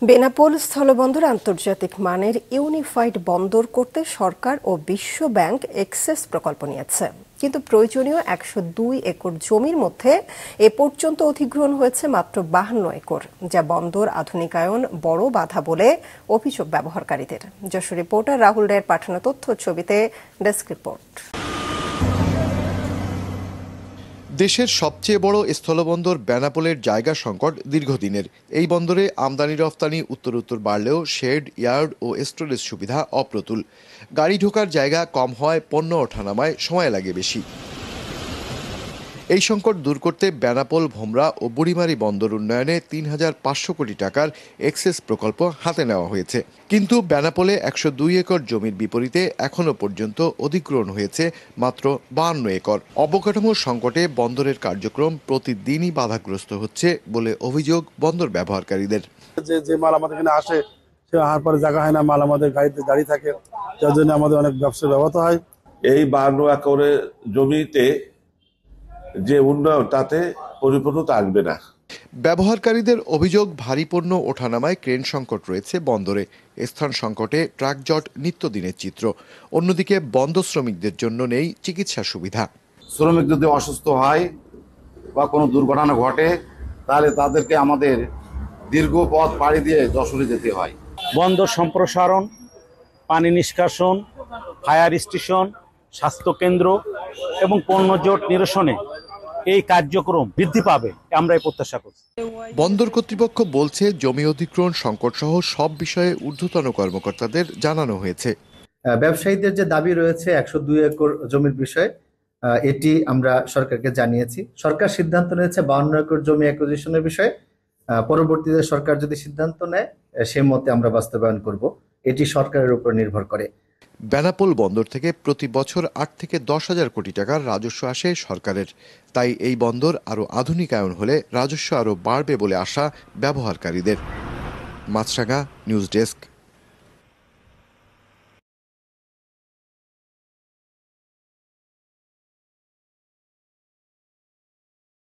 বেনাপোল স্থলবন্দর আন্তর্জাতিক মানের ইউনিফাইড বন্দর করতে সরকার ও বিশ্ব ব্যাংক এক্সেস প্রকল্প নিয়েছে, কিন্তু প্রয়োজনীয় ১০২ একর জমির মধ্যে এ পর্যন্ত অধিগ্রহণ হয়েছে মাত্র ৫২ একর, যা বন্দর আধুনিকায়ন বড় বাধা বলে অভিযোগ ব্যবহারকারীদের। যশোর রিপোর্টার রাহুল রায়ের পাঠানো তথ্য ছবিতে ডেস্ক রিপোর্ট। দেশের সবচেয়ে বড় স্থলবন্দর বেনাপোলের জায়গা সংকট দীর্ঘদিনের। এই বন্দরে আমদানি রফতানি উত্তরোত্তর বাড়লেও শেড, ইয়ার্ড ও স্টোরেজ সুবিধা অপ্রতুল। গাড়ি ঢোকার জায়গা কম হয়, পণ্য ওঠানামায় সময় লাগে বেশি। এই সংকট দূর করতে বেনাপোল, ভোমরা ও বুড়িমারি বন্দর উন্নয়নে ৩৫০০ কোটি টাকার এক্সেস প্রকল্প হাতে নেওয়া হয়েছে। কিন্তু বেনাপোলে ১০২ একর জমির বিপরীতে এখনও পর্যন্ত অধিগ্রহণ হয়েছে মাত্র ৫২ একর। অবকাঠামোর সংকটে বন্দরের কার্যক্রম প্রতিদিনই বাধাগ্রস্ত হচ্ছে বলে অভিযোগ বন্দর ব্যবহারকারীদের। যে মাল আমাদের এখানে আসে সে আহার পরে জায়গা হয় না, মাল আমাদের গাড়িতে দাঁড়িয়ে থাকে, যার জন্য আমাদের অনেক ব্যবসা ব্যাহত হয়। এই ৫২ একরের জমিতে যে উন্নয়ন তাতে পরিপূর্ণতা আসবে না। ব্যবহারকারীদের অভিযোগ, ভারী পণ্য ওঠানামায় ক্রেন সংকট রয়েছে বন্দরে, স্থান সংকটে ট্রাক জট নিত্যদিনের চিত্র। অন্যদিকে বন্দর শ্রমিকদের জন্য নেই চিকিৎসা সুবিধা। শ্রমিক যদি অসুস্থ হয় বা কোনো দুর্ঘটনা ঘটে তাহলে তাদেরকে আমাদের দীর্ঘ পথ পাড়ি দিয়ে যশোরে যেতে হয়। বন্দর সম্প্রসারণ, পানি নিষ্কাশন, ফায়ার স্টেশন, স্বাস্থ্যকেন্দ্র এবং পণ্য জট নিরসনে এই কার্যক্রম বৃদ্ধি পাবে আমরা প্রত্যাশা করছি। বন্দর কর্তৃপক্ষ বলছে, জমি অধিগ্রহণ সংকট সহ সব বিষয়ে ঊর্ধ্বতন কর্মকর্তাদের জানানো হয়েছে। ব্যবসায়ীদের যে দাবি রয়েছে ১০২ একর জমির বিষয়ে, এটি আমরা সরকারকে জানিয়েছি। সরকার সিদ্ধান্ত নিয়েছে ৫২ একর জমি অ্যাকুইজিশনের বিষয়ে। পরবর্তীতে সরকার যদি সিদ্ধান্ত নেয় সেই মতে আমরা বাস্তবায়ন করব। এটি সরকারের উপর নির্ভর করে। বেনাপোল বন্দর থেকে প্রতি বছর ৮ থেকে ১০,০০০ কোটি টাকার রাজস্ব আসে সরকারের। তাই এই বন্দর আরও আধুনিকায়ন হলে রাজস্ব আরও বাড়বে বলে আশা ব্যবহারকারীদের। মাছরাঙা নিউজ ডেস্ক।